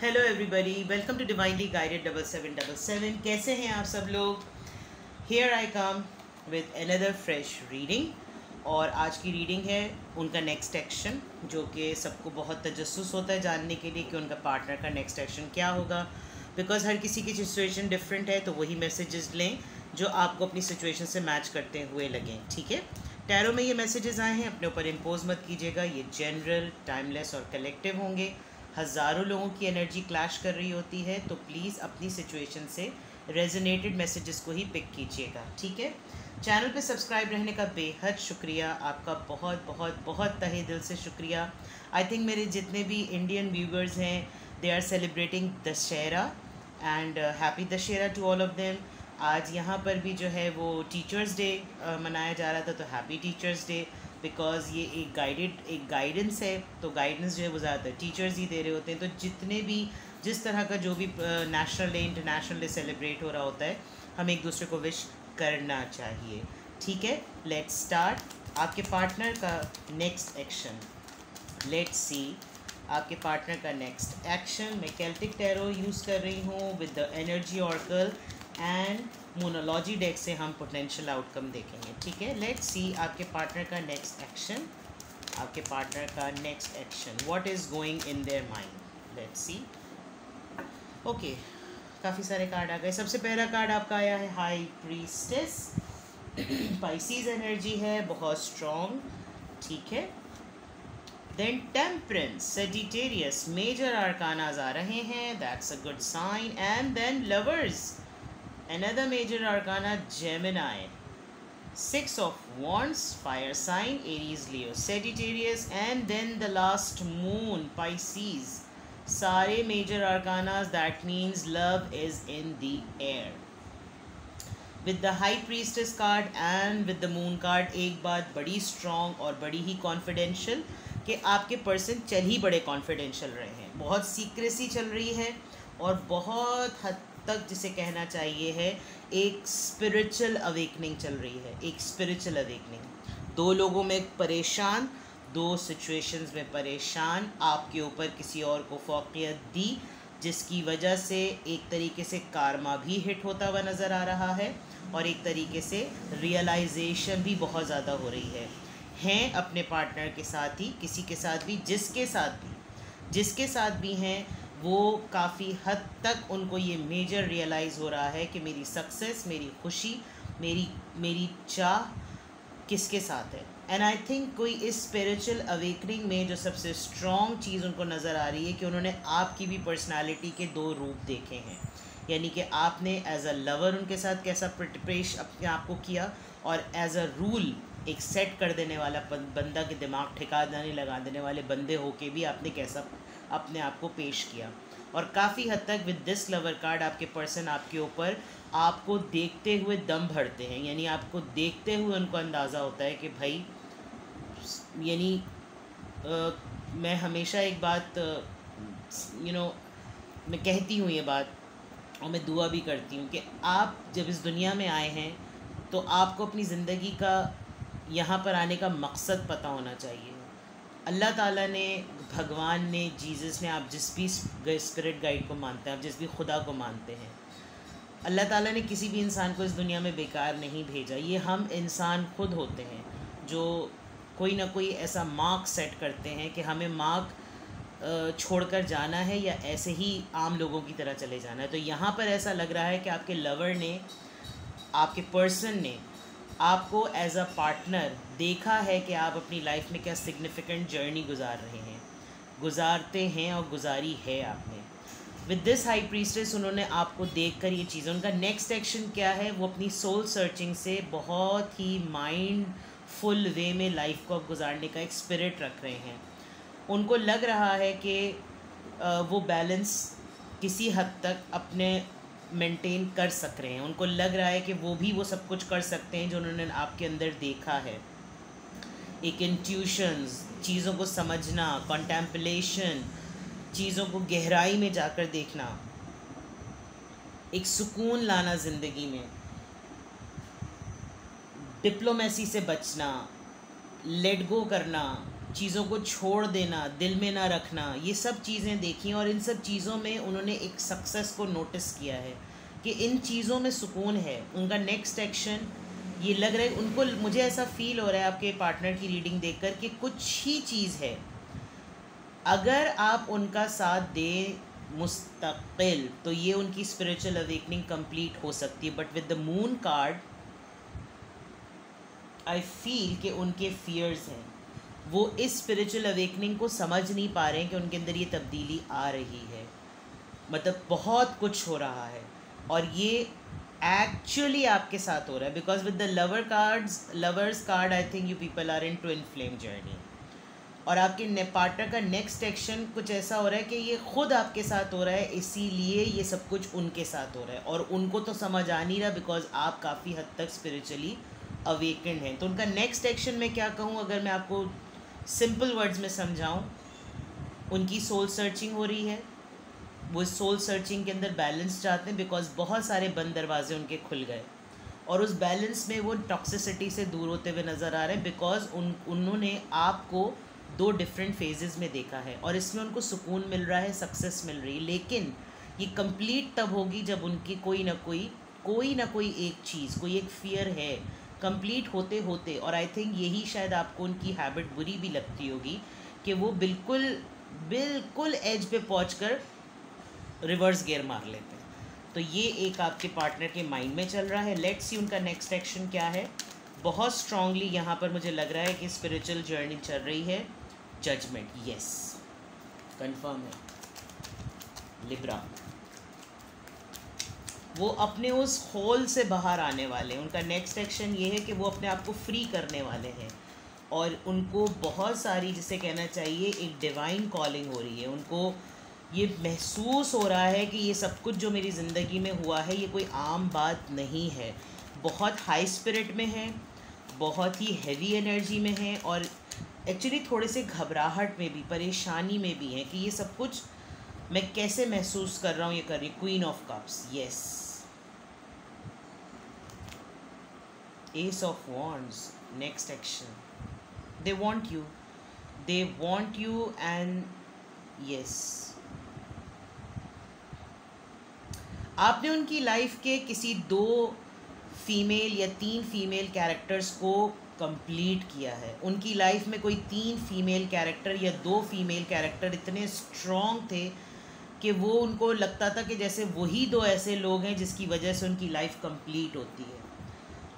Hello everybody, welcome to divinely guided 7777। कैसे हैं आप सब लोग? Here I come with another fresh reading. और आज की रीडिंग है उनका नेक्स्ट एक्शन, जो कि सबको बहुत तजस्सुस होता है जानने के लिए कि उनका पार्टनर का नेक्स्ट एक्शन क्या होगा। बिकॉज हर किसी की सिचुएशन डिफरेंट है, तो वही मैसेजेस लें जो आपको अपनी सिचुएशन से मैच करते हुए लगें। ठीक है, टैरो में ये मैसेजेस आए हैं, अपने ऊपर इम्पोज मत कीजिएगा। ये जनरल, टाइमलेस और कलेक्टिव होंगे। हज़ारों लोगों की एनर्जी क्लैश कर रही होती है, तो प्लीज़ अपनी सिचुएशन से रेजोनेटेड मैसेजेस को ही पिक कीजिएगा। ठीक है, चैनल पे सब्सक्राइब रहने का बेहद शुक्रिया, आपका बहुत बहुत बहुत तहे दिल से शुक्रिया। आई थिंक मेरे जितने भी इंडियन व्यूवर्स हैं, they are celebrating Dussehra and happy Dussehra to all of them. आज यहाँ पर भी जो है वो टीचर्स डे मनाया जा रहा था, तो हैप्पी टीचर्स डे। बिकॉज़ ये एक गाइडेंस है, तो गाइडेंस जो है वो ज़्यादातर टीचर्स ही दे रहे होते हैं। तो जिस तरह का जो भी national day, international day celebrate हो रहा होता है, हम एक दूसरे को विश करना चाहिए। ठीक है, लेट्स स्टार्ट। आपके पार्टनर का नेक्स्ट एक्शन, लेट्स सी आपके पार्टनर का नेक्स्ट एक्शन। मैं केल्टिक टैरो यूज़ कर रही हूँ with the energy oracle and Moonology deck से हम पोटेंशियल आउटकम देखेंगे। ठीक है, लेट्स सी आपके पार्टनर का नेक्स्ट एक्शन। आपके पार्टनर का next action, what is going in their mind. Let's see. Okay, काफ़ी सारे कार्ड आ गए। सबसे पहला कार्ड आपका आया है हाई प्रीस्टेस। पाइसीज एनर्जी है, बहुत स्ट्रॉन्ग। ठीक है, then temperance, Sagittarius, major arcanas आ रहे हैं, that's a good sign. And then lovers, another major arcana, Gemini, Six of Wands, fire sign, Aries, Leo, Sagittarius, and then the last moon, Pisces. सारे major arcanas, that means love is in the air. With the high priestess card and with the moon card, एक बात बड़ी strong और बड़ी ही confidential कि आपके person चल ही बड़े confidential रहे हैं। बहुत secrecy चल रही है और बहुत हद तक जिसे कहना चाहिए है एक स्पिरिचुअल अवेकनिंग चल रही है। एक स्पिरिचुअल अवेकनिंग, दो लोगों में परेशान, दो सिचुएशंस में परेशान, आपके ऊपर किसी और को फौकियत दी, जिसकी वजह से एक तरीके से कारमा भी हिट होता हुआ नज़र आ रहा है और एक तरीके से रियलाइजेशन भी बहुत ज़्यादा हो रही है। हैं अपने पार्टनर के साथ ही, किसी के साथ भी, जिसके साथ भी हैं, वो काफ़ी हद तक उनको ये मेजर रियलाइज़ हो रहा है कि मेरी सक्सेस, मेरी खुशी, मेरी चाह किसके साथ है। एंड आई थिंक कोई इस स्पिरिचुअल अवेकनिंग में जो सबसे स्ट्रॉन्ग चीज़ उनको नज़र आ रही है कि उन्होंने आपकी भी पर्सनालिटी के दो रूप देखे हैं। यानी कि आपने एज अ लवर उनके साथ कैसा पेश अपने आप को किया, और एज अ रूल एक सेट कर देने वाला बंदा के दिमाग ठिकाना नहीं लगा देने वाले बंदे होके भी आपने कैसा अपने आप को पेश किया। और काफ़ी हद तक विद दिस लवर कार्ड आपके पर्सन आपके ऊपर आपको देखते हुए दम भरते हैं। यानी आपको देखते हुए उनको अंदाज़ा होता है कि भाई, यानी मैं हमेशा एक बात मैं कहती हूँ ये बात, और मैं दुआ भी करती हूँ कि आप जब इस दुनिया में आए हैं तो आपको अपनी ज़िंदगी का यहाँ पर आने का मकसद पता होना चाहिए। अल्लाह ताला ने, भगवान ने, जीसस ने, आप जिस भी स्पिरिट गाइड को मानते हैं, आप जिस भी खुदा को मानते हैं, अल्लाह ताला ने किसी भी इंसान को इस दुनिया में बेकार नहीं भेजा। ये हम इंसान खुद होते हैं जो कोई ना कोई ऐसा मार्क सेट करते हैं कि हमें मार्क छोड़कर जाना है या ऐसे ही आम लोगों की तरह चले जाना है। तो यहाँ पर ऐसा लग रहा है कि आपके लवर ने, आपके पर्सन ने आपको एज अ पार्टनर देखा है कि आप अपनी लाइफ में क्या सिग्निफिकेंट जर्नी गुजारते हैं और गुजारी है आपने। विद दिस हाई प्रीस्टेस, उन्होंने आपको देखकर ये चीज़ें, उनका नेक्स्ट एक्शन क्या है, वो अपनी सोल सर्चिंग से बहुत ही माइंडफुल वे में लाइफ को अब गुजारने का एक स्पिरिट रख रहे हैं। उनको लग रहा है कि वो बैलेंस किसी हद तक अपने मेंटेन कर सक रहे हैं। उनको लग रहा है कि वो सब कुछ कर सकते हैं जो उन्होंने आपके अंदर देखा है। एक इंट्यूशंस, चीज़ों को समझना, कॉन्टेम्पलेशन, चीज़ों को गहराई में जाकर देखना, एक सुकून लाना ज़िंदगी में, डिप्लोमेसी से बचना, लेट गो करना, चीज़ों को छोड़ देना, दिल में ना रखना, ये सब चीज़ें देखी और इन सब चीज़ों में उन्होंने एक सक्सेस को नोटिस किया है कि इन चीज़ों में सुकून है। उनका नेक्स्ट एक्शन ये लग रहा है उनको, मुझे ऐसा फील हो रहा है आपके पार्टनर की रीडिंग देखकर कि कुछ ही चीज़ है, अगर आप उनका साथ दें मुस्तकिल तो ये उनकी स्पिरिचुअल अवेकनिंग कंप्लीट हो सकती है। But with the moon card I feel कि उनके फियर्स हैं, वो इस स्पिरिचुअल अवेकनिंग को समझ नहीं पा रहे हैं कि उनके अंदर ये तब्दीली आ रही है, मतलब बहुत कुछ हो रहा है और ये एक्चुअली आपके साथ हो रहा है। Because with the lovers card I think you people are in twin flame journey और आपके पार्टनर का नेक्स्ट एक्शन कुछ ऐसा हो रहा है कि ये खुद आपके साथ हो रहा है, इसीलिए ये सब कुछ उनके साथ हो रहा है और उनको तो समझ आ नहीं रहा बिकॉज आप काफ़ी हद तक स्पिरिचुअली अवेकेंड हैं। तो उनका नेक्स्ट एक्शन में क्या कहूँ, अगर मैं आपको सिंपल वर्ड्स में समझाऊँ, उनकी सोल सर्चिंग हो रही है। वो सोल सर्चिंग के अंदर बैलेंस चाहते हैं बिकॉज बहुत सारे बंद दरवाजे उनके खुल गए और उस बैलेंस में वो टॉक्सिसिटी से दूर होते हुए नज़र आ रहे हैं बिकॉज उन्होंने आपको 2 डिफरेंट फेजेस में देखा है और इसमें उनको सुकून मिल रहा है, सक्सेस मिल रही है। लेकिन ये कंप्लीट तब होगी जब उनकी कोई ना कोई एक चीज़, कोई एक फियर है कंप्लीट होते होते। और आई थिंक यही शायद आपको उनकी हैबिट बुरी भी लगती होगी कि वो बिल्कुल एज पे पहुंचकर रिवर्स गियर मार लेते हैं। तो ये एक आपके पार्टनर के माइंड में चल रहा है। लेट्स सी उनका नेक्स्ट एक्शन क्या है। बहुत स्ट्रांगली यहाँ पर मुझे लग रहा है कि स्पिरिचुअल जर्नी चल रही है। जजमेंट, यस, कंफर्म है। लिब्रा, वो अपने उस होल से बाहर आने वाले हैं। उनका नेक्स्ट एक्शन ये है कि वो अपने आप को फ्री करने वाले हैं और उनको बहुत सारी, जिसे कहना चाहिए, एक डिवाइन कॉलिंग हो रही है। उनको ये महसूस हो रहा है कि ये सब कुछ जो मेरी ज़िंदगी में हुआ है ये कोई आम बात नहीं है। बहुत हाई स्पिरिट में है, बहुत ही हैवी एनर्जी में है और एक्चुअली थोड़े से घबराहट में भी, परेशानी में भी है कि ये सब कुछ मैं कैसे महसूस कर रहा हूँ, ये कर रही। Queen of cups, yes. S of wands, next action, they want you and yes, आपने उनकी लाइफ के किसी 2 फीमेल या 3 फीमेल कैरेक्टर्स को कंप्लीट किया है। उनकी लाइफ में कोई 3 फीमेल कैरेक्टर या 2 फीमेल कैरेक्टर इतने स्ट्रॉन्ग थे कि वो उनको लगता था कि जैसे वही 2 ऐसे लोग हैं जिसकी वजह से उनकी लाइफ कंप्लीट होती है।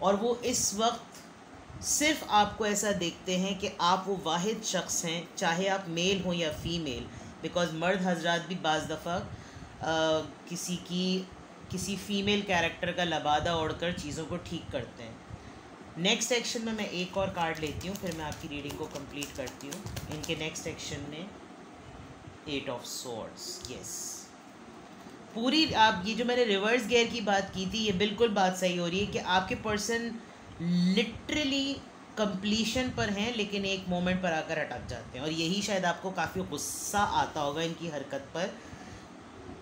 और वो इस वक्त सिर्फ आपको ऐसा देखते हैं कि आप वो वाहिद शख्स हैं, चाहे आप मेल हो या फीमेल। बिकॉज मर्द हजरात भी बाज़ दफ़ा किसी फीमेल कैरेक्टर का लबादा ओढ़कर चीज़ों को ठीक करते हैं। नेक्स्ट एक्शन में मैं एक और कार्ड लेती हूँ, फिर मैं आपकी रीडिंग को कंप्लीट करती हूँ। इनके नेक्स्ट एक्शन में 8 ऑफ स्वॉर्ड्स, यस। पूरी आप ये जो मैंने रिवर्स गियर की बात की थी, ये बिल्कुल बात सही हो रही है कि आपके पर्सन लिटरली कंप्लीशन पर हैं लेकिन एक मोमेंट पर आकर अटक जाते हैं। और यही शायद आपको काफ़ी गुस्सा आता होगा इनकी हरकत पर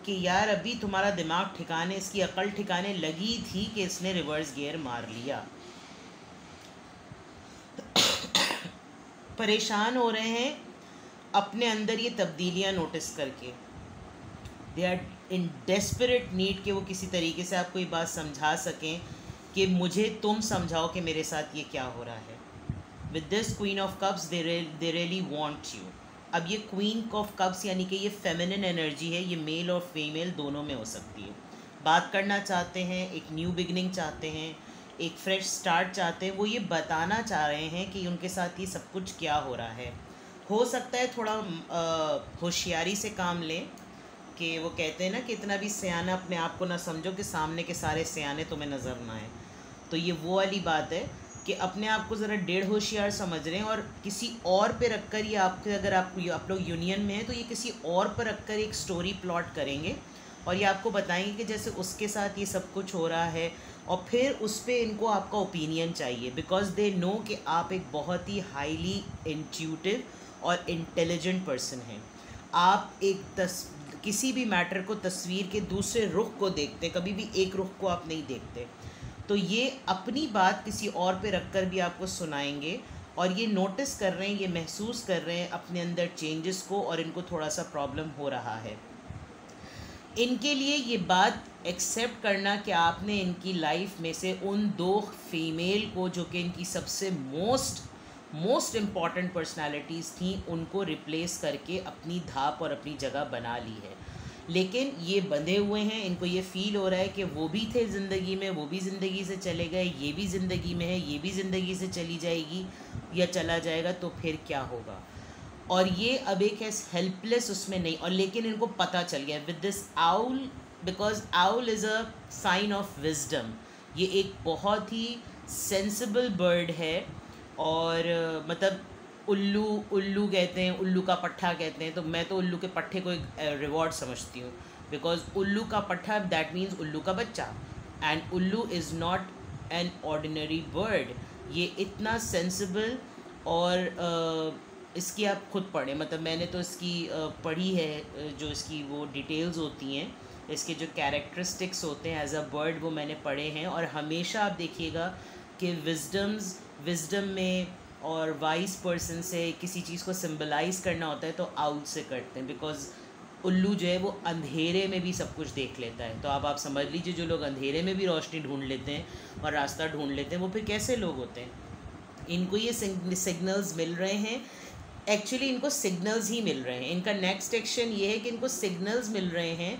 कि यार अभी तुम्हारा दिमाग ठिकाने, इसकी अकल ठिकाने लगी थी कि इसने रिवर्स गियर मार लिया। परेशान हो रहे हैं अपने अंदर ये तब्दीलियां नोटिस करके। They are in desperate need कि वो किसी तरीके से आपको ये बात समझा सकें कि मुझे तुम समझाओ कि मेरे साथ ये क्या हो रहा है। With this queen of cups they really want you. अब ये क्वीन ऑफ कप्स यानी कि ये फेमिनिन एनर्जी है, ये मेल और फीमेल दोनों में हो सकती है। बात करना चाहते हैं, एक न्यू बिगनिंग चाहते हैं, एक फ्रेश स्टार्ट चाहते हैं। वो ये बताना चाह रहे हैं कि उनके साथ ये सब कुछ क्या हो रहा है। हो सकता है थोड़ा होशियारी से काम लें कि वो कहते हैं ना कि इतना भी सियाना अपने आप को ना समझो कि सामने के सारे सियाने तुम्हें नज़र ना आए। तो ये वो वाली बात है कि अपने आप को ज़रा 1.5 होशियार समझ रहे हैं और किसी और पे रखकर ये आपके, अगर आप लोग यूनियन में हैं तो ये किसी और पर रखकर एक स्टोरी प्लॉट करेंगे और ये आपको बताएंगे कि जैसे उसके साथ ये सब कुछ हो रहा है और फिर उस पर इनको आपका ओपिनियन चाहिए। बिकॉज दे नो कि आप एक बहुत ही हाईली इंट्यूटिव और इंटेलिजेंट पर्सन हैं। आप एक किसी भी मैटर को तस्वीर के दूसरे रुख को देखते हैं, कभी भी एक रुख को आप नहीं देखते। तो ये अपनी बात किसी और पे रखकर भी आपको सुनाएंगे और ये नोटिस कर रहे हैं, ये महसूस कर रहे हैं अपने अंदर चेंजेस को, और इनको थोड़ा सा प्रॉब्लम हो रहा है। इनके लिए ये बात एक्सेप्ट करना कि आपने इनकी लाइफ में से उन 2 फीमेल को, जो कि इनकी सबसे मोस्ट इम्पॉर्टेंट पर्सनालिटीज़ थी, उनको रिप्लेस करके अपनी धाप और अपनी जगह बना ली है। लेकिन ये बंधे हुए हैं, इनको ये फ़ील हो रहा है कि वो भी थे ज़िंदगी में, वो भी ज़िंदगी से चले गए, ये भी ज़िंदगी में है, ये भी ज़िंदगी से चली जाएगी या चला जाएगा, तो फिर क्या होगा। और ये अब एक है हेल्पलेस उसमें नहीं, और लेकिन इनको पता चल गया with this owl, because owl is a sign of wisdom. ये एक बहुत ही सेंसिबल बर्ड है, और मतलब उल्लू कहते हैं, उल्लू का पट्ठा कहते हैं, तो मैं तो उल्लू के पट्ठे को एक रिवॉर्ड समझती हूँ, बिकॉज उल्लू का पट्ठा दैट मीन्स उल्लू का बच्चा, एंड उल्लू is not an ordinary bird. ये इतना सेंसिबल, और इसकी आप खुद पढ़ें, मतलब मैंने तो इसकी पढ़ी है, जो इसकी वो डिटेल्स होती हैं, इसके जो कैरेक्टरिस्टिक्स होते हैं एज अ बर्ड, वो मैंने पढ़े हैं। और हमेशा आप देखिएगा कि विजडम में और वाइस पर्सन से किसी चीज़ को सिंबलाइज करना होता है तो आउल से करते हैं, बिकॉज उल्लू जो है वो अंधेरे में भी सब कुछ देख लेता है। तो आप समझ लीजिए, जो लोग अंधेरे में भी रोशनी ढूंढ लेते हैं और रास्ता ढूंढ लेते हैं, वो फिर कैसे लोग होते हैं। इनको ये सिग्नल्स मिल रहे हैं, एक्चुअली इनको सिग्नल्स ही मिल रहे हैं। इनका नेक्स्ट एक्शन ये है कि इनको सिग्नल्स मिल रहे हैं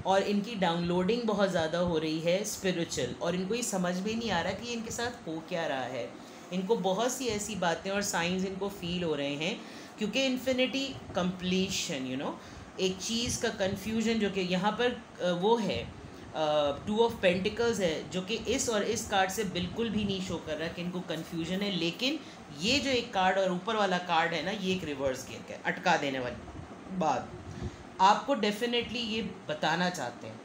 और इनकी डाउनलोडिंग बहुत ज़्यादा हो रही है स्पिरिचुअल, और इनको ये समझ में नहीं आ रहा कि इनके साथ हो क्या रहा है। इनको बहुत सी ऐसी बातें और साइंस इनको फील हो रहे हैं, क्योंकि इन्फिनिटी कंप्लीशन, एक चीज़ का कन्फ्यूजन जो कि यहाँ पर वो है 2 ऑफ पेंटिकल्स है, जो कि इस और इस कार्ड से बिल्कुल भी नहीं शो कर रहा कि इनको कन्फ्यूजन है। लेकिन ये जो एक कार्ड और ऊपर वाला कार्ड है ना, ये एक रिवर्स गियर है, अटका देने वाली बात आपको डेफिनेटली ये बताना चाहते हैं।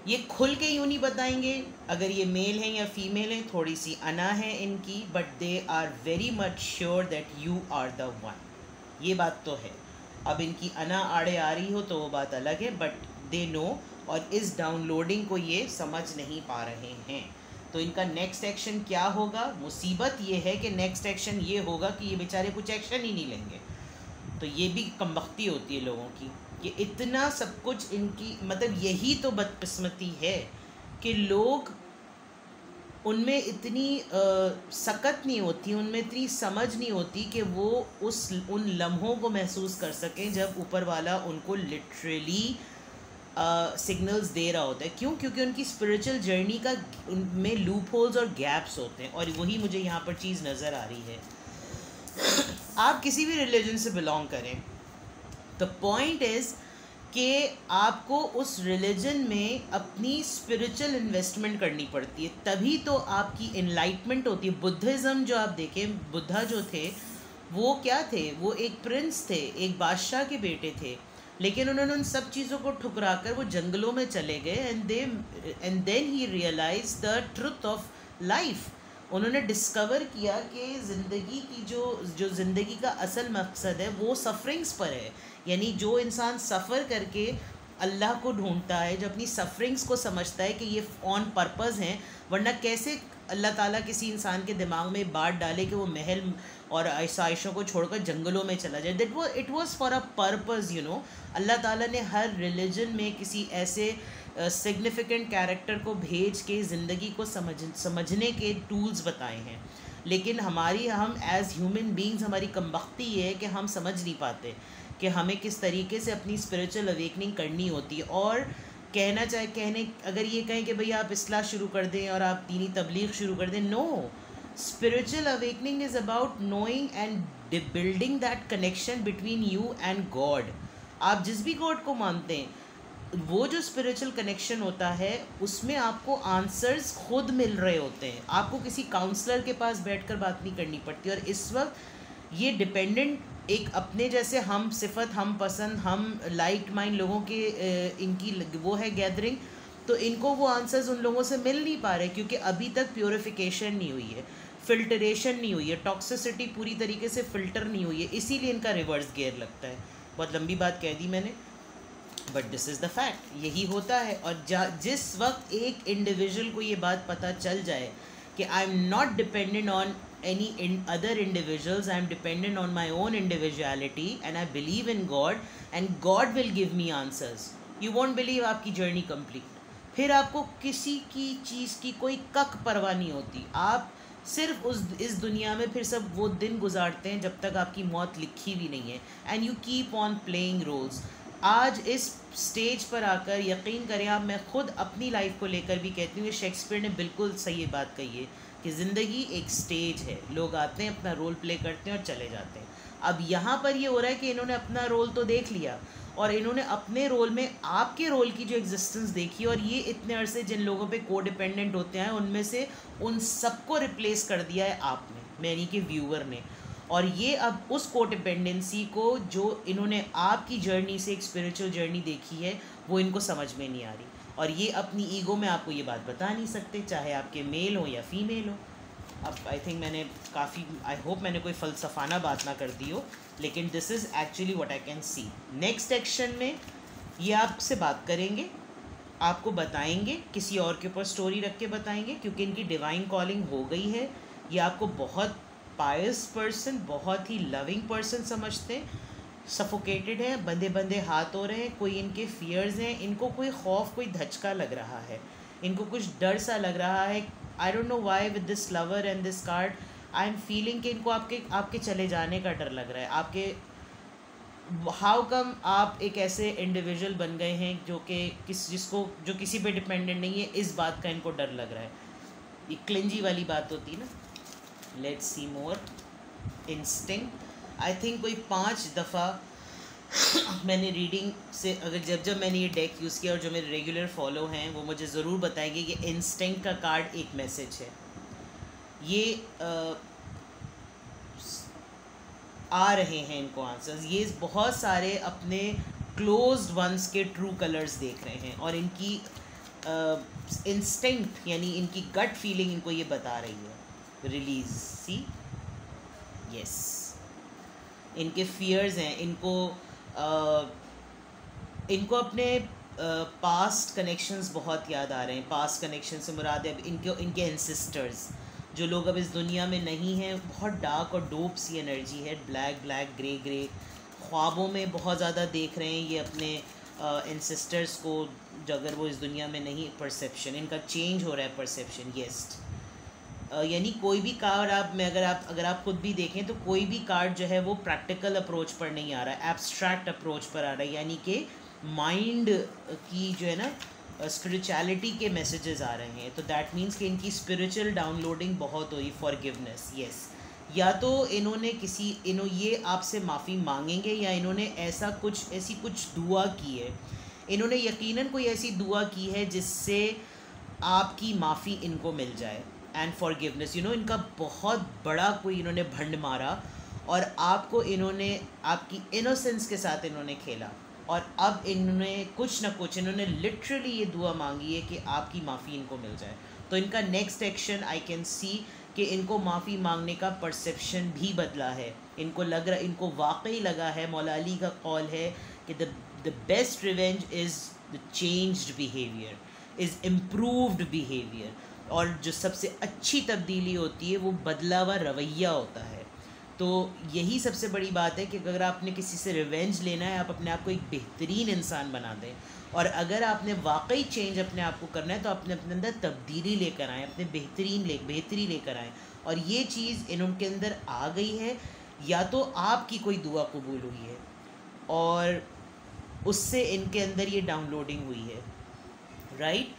ये खुल के यूँ नहीं बताएंगे अगर ये मेल हैं या फीमेल हैं, थोड़ी सी अना है इनकी, but they are very much sure that you are the one. ये बात तो है। अब इनकी अना आड़े आ रही हो तो वो बात अलग है, बट दे नो, और इस डाउनलोडिंग को ये समझ नहीं पा रहे हैं। तो इनका नेक्स्ट एक्शन क्या होगा? मुसीबत ये है कि नेक्स्ट एक्शन ये होगा कि ये बेचारे कुछ एक्शन ही नहीं लेंगे। तो ये भी कमबख्ती होती है लोगों की, कि इतना सब कुछ इनकी, मतलब यही तो बदकिस्मती है कि लोग उनमें इतनी सकत नहीं होती, उनमें इतनी समझ नहीं होती कि वो उन लम्हों को महसूस कर सकें जब ऊपर वाला उनको लिटरली सिग्नल्स दे रहा होता है। क्यों? क्योंकि उनकी स्पिरिचुअल जर्नी का उनमें लूप होल्स और गैप्स होते हैं, और वही मुझे यहाँ पर चीज़ नज़र आ रही है। आप किसी भी रिलीजन से बिलोंग करें, द पॉइंट इज़ कि आपको उस रिलीजन में अपनी स्पिरिचुअल इन्वेस्टमेंट करनी पड़ती है, तभी तो आपकी इनलाइटमेंट होती है। बुद्धिज़्म जो आप देखें, बुद्धा जो थे वो क्या थे? वो एक प्रिंस थे, एक बादशाह के बेटे थे, लेकिन उन्होंने उन सब चीज़ों को ठुकरा कर वो जंगलों में चले गए, and then he realize the truth of life. उन्होंने डिस्कवर किया कि ज़िंदगी की जो ज़िंदगी का असल मकसद है वो सफरिंग्स पर है। यानी जो इंसान सफ़र करके अल्लाह को ढूंढता है, जो अपनी सफरिंग्स को समझता है कि ये ऑन पर्पज़ हैं, वरना कैसे अल्लाह ताला किसी इंसान के दिमाग में बात डाले कि वो महल और आयशों को छोड़कर जंगलों में चला जाए। It was for a purpose, अल्लाह ताला ने हर रिलीजन में किसी ऐसे सिग्निफिकेंट कैरेक्टर को भेज के ज़िंदगी को समझने के टूल्स बताए हैं। लेकिन हम एज़ ह्यूमन बीइंग्स, हमारी कमबख्ती ये है कि हम समझ नहीं पाते कि हमें किस तरीके से अपनी स्पिरिचुअल अवेकनिंग करनी होती है। और अगर ये कहें कि भाई आप इस्लाह शुरू कर दें और आप दीनी तबलीग शुरू कर दें, no, spiritual awakening is about knowing and building that connection between you and God. आप जिस भी गॉड को मानते हैं, वो जो स्पिरिचुअल कनेक्शन होता है उसमें आपको आंसर्स खुद मिल रहे होते हैं। आपको किसी काउंसलर के पास बैठकर बात नहीं करनी पड़ती। और इस वक्त ये डिपेंडेंट एक अपने जैसे हम सिफत, हम पसंद, हम लाइक माइंड लोगों के इनकी वो है गैदरिंग, तो इनको वो आंसर्स उन लोगों से मिल नहीं पा रहे, क्योंकि अभी तक प्योरिफिकेशन नहीं हुई है, फिल्टरेशन नहीं हुई है, टॉक्सिसिटी पूरी तरीके से फ़िल्टर नहीं हुई है। इसीलिए इनका रिवर्स गियर लगता है। बहुत लंबी बात कह दी मैंने, but this is the fact, यही होता है। और जिस वक्त एक इंडिविजुअल को ये बात पता चल जाए कि I am not dependent on any other individuals. I am dependent on my own individuality and I believe in God and God will give me answers. You won't believe आपकी जर्नी कंप्लीट. फिर आपको किसी की चीज़ की कोई कक परवाह नहीं होती. आप सिर्फ इस दुनिया में फिर सब वो दिन गुजारते हैं जब तक आपकी मौत लिखी भी नहीं है. And you keep on playing roles. आज इस स्टेज पर आकर यकीन करें आप, मैं ख़ुद अपनी लाइफ को लेकर भी कहती हूँ, शेक्सपियर ने बिल्कुल सही बात कही है कि ज़िंदगी एक स्टेज है. लोग आते हैं, अपना रोल प्ले करते हैं और चले जाते हैं. अब यहाँ पर ये हो रहा है कि इन्होंने अपना रोल तो देख लिया और इन्होंने अपने रोल में आपके रोल की जो एग्जिस्टेंस देखी, और ये इतने अरसे जिन लोगों पे को डिपेंडेंट होते हैं उनमें से उन सबको रिप्लेस कर दिया है आपने, यानी कि व्यूअर ने. और ये अब उस को डिपेंडेंसी को जो इन्होंने आपकी जर्नी से एक स्पिरिचुअल जर्नी देखी है वो इनको समझ में नहीं आ रही. और ये अपनी ईगो में आपको ये बात बता नहीं सकते, चाहे आपके मेल हो या फीमेल हो. अब आई थिंक मैंने काफ़ी, आई होप मैंने कोई फ़लसफ़ाना बात ना कर दी हो, लेकिन this is actually what I can see. Next action में ये आपसे बात करेंगे, आपको बताएंगे, किसी और के ऊपर स्टोरी रख के बताएंगे, क्योंकि इनकी डिवाइन कॉलिंग हो गई है. ये आपको बहुत पायस पर्सन, बहुत ही लविंग पर्सन समझते हैं. सफोकेटेड है, बंदे बंदे हाथ हो रहे हैं, कोई इनके फियर्स हैं, इनको कोई खौफ, कोई धचका लग रहा है, इनको कुछ डर सा लग रहा है. I don't know why with this lover and this card I am feeling कि इनको आपके चले जाने का डर लग रहा है. आपके हाउ कम आप एक ऐसे इंडिविजुअल बन गए हैं जो किसी पे डिपेंडेंट नहीं है, इस बात का इनको डर लग रहा है. ये क्लिंजी वाली बात होती है ना. Let's see more. Instinct. I think कोई 5 दफ़ा मैंने रीडिंग से, अगर जब मैंने ये डेक यूज़ किया और जो मेरे रेगुलर फॉलो हैं वो मुझे ज़रूर बताएंगे कि इंस्टिंक्ट का कार्ड एक मैसेज है. ये आ रहे हैं इनको आंसर्स. ये बहुत सारे अपने क्लोज्ड वंस के ट्रू कलर्स देख रहे हैं और इनकी इंस्टिंक्ट यानी इनकी गट फीलिंग इनको ये बता रही है. रिलीज. सी. यस. इनके फियर्स हैं, इनको अपने पास्ट कनेक्शंस बहुत याद आ रहे हैं. पास्ट कनेक्शन से मुराद है इनके एंसेस्टर्स, जो लोग अब इस दुनिया में नहीं हैं. बहुत डार्क और डोप सी एनर्जी है. Black black, grey grey. ख्वाबों में बहुत ज़्यादा देख रहे हैं ये अपने एंसेस्टर्स को, अगर वो इस दुनिया में नहीं. परसेप्शन इनका चेंज हो रहा है. परसेप्शन. यस. यानी कोई भी कार्ड अगर आप खुद भी देखें तो कोई भी कार्ड जो है वो प्रैक्टिकल अप्रोच पर नहीं आ रहा है, एब्स्ट्रैक्ट अप्रोच पर आ रहा है. यानी कि माइंड की जो है ना स्पिरिचुअलिटी के मैसेजेस आ रहे हैं. तो दैट मीन्स कि इनकी स्पिरिचुअल डाउनलोडिंग बहुत हुई. फॉरगिवनेस. यस. या तो इन्होंने ये आपसे माफ़ी मांगेंगे या इन्होंने ऐसी कुछ दुआ की है. इन्होंने यकीनन कोई ऐसी दुआ की है जिससे आपकी माफ़ी इनको मिल जाए. एंड फॉरगिवनेस, इनका बहुत बड़ा कोई इन्होंने भंड मारा और आपको इन्होंने आपकी इनोसेंस के साथ इन्होंने खेला और अब इन्होंने कुछ ना कुछ लिटरली ये दुआ मांगी है कि आपकी माफ़ी इनको मिल जाए. तो इनका next action I can see कि इनको माफ़ी मांगने का परसेप्शन भी बदला है. इनको वाकई लगा है, मौला अली का कौल है कि the best revenge is the changed behaviour, is improved behaviour. और जो सबसे अच्छी तब्दीली होती है वो बदला हुआ रवैया होता है. तो यही सबसे बड़ी बात है कि अगर आपने किसी से रिवेंज लेना है, आप अपने आप को एक बेहतरीन इंसान बना दें. और अगर आपने वाकई चेंज अपने आप को करना है तो अपने अंदर तब्दीली लेकर आएँ, अपने बेहतरी लेकर आएँ. और ये चीज़ इनके अंदर आ गई है, या तो आपकी कोई दुआ कबूल हुई है और उससे इनके अंदर ये डाउनलोडिंग हुई है. राइट.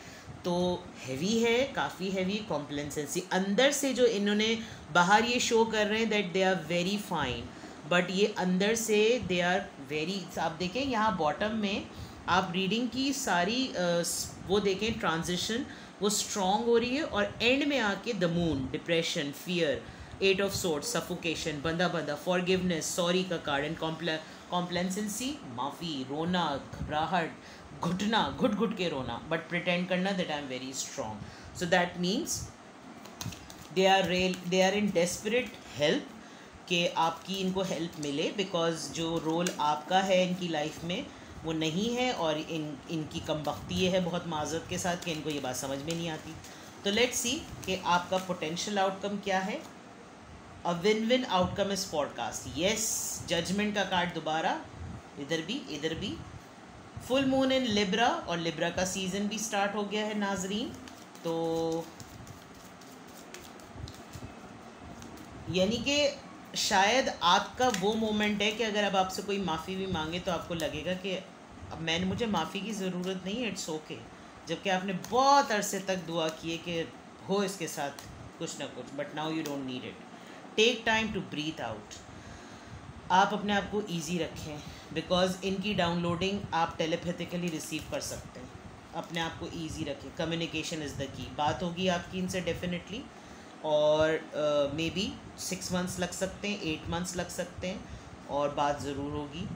तो हैवी है, काफ़ी हैवी. कॉम्प्लेसेंसी अंदर से जो इन्होंने बाहर ये शो कर रहे हैं that they are very fine, but ये अंदर से दे आर वेरी. आप देखें यहाँ बॉटम में आप रीडिंग की सारी वो देखें ट्रांजिशन, वो स्ट्रॉन्ग हो रही है और एंड में आके the moon, depression, fear, 8 of swords, suffocation, बंदा, फॉरगिवनेस, सॉरी का कार्ड. एंड कॉम्प्लेसेंसी, माफ़ी, रोना, घबराहट, घुट के रोना, बट प्रिटेंड करना that I am very strong. So that means they are in desperate help कि आपकी इनको हेल्प मिले, बिकॉज जो रोल आपका है इनकी लाइफ में वो नहीं है और इनकी कमबख्ती ये है बहुत माजरत के साथ कि इनको ये बात समझ में नहीं आती. तो लेट्स सी कि आपका पोटेंशियल आउटकम क्या है. A win win outcome is forecast. Yes, judgement का कार्ड दोबारा, इधर भी। फुल मून इन लिब्रा, और लिब्रा का सीज़न भी स्टार्ट हो गया है नाजरीन। तो यानी कि शायद आपका वो मोमेंट है कि अगर अब आपसे कोई माफ़ी भी मांगे तो आपको लगेगा कि अब मुझे माफ़ी की ज़रूरत नहीं है, इट्स ओके। जबकि आपने बहुत अरसे तक दुआ की है कि हो इसके साथ कुछ ना कुछ, but now you don't need it. Take time to breathe out. आप अपने आप को ईजी रखें, बिकॉज इनकी डाउनलोडिंग आप टेलीपैथिकली रिसीव कर सकते हैं। अपने आप को ईजी रखें, कम्युनिकेशन इज़ द की। बात होगी आपकी इनसे डेफिनेटली, और मे बी 6 मंथ्स लग सकते हैं, 8 मंथ्स लग सकते हैं, और बात ज़रूर होगी।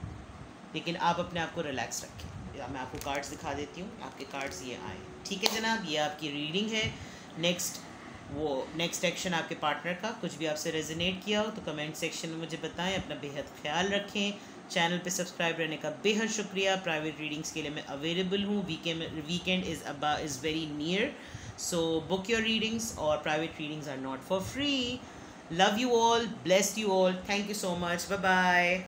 लेकिन आप अपने आप को रिलैक्स रखें। मैं आपको कार्ड्स दिखा देती हूँ, आपके कार्ड्स ये आए। ठीक है जनाब, ये आपकी रीडिंग है। नेक्स्ट एक्शन आपके पार्टनर का कुछ भी आपसे रेजोनेट किया हो तो कमेंट सेक्शन में मुझे बताएं। अपना बेहद ख्याल रखें। चैनल पे सब्सक्राइब रहने का बेहद शुक्रिया। प्राइवेट रीडिंग्स के लिए मैं अवेलेबल हूँ। Weekend is very near, so book your readings, और private readings are not for free. Love you all, bless you all, thank you so much, bye bye.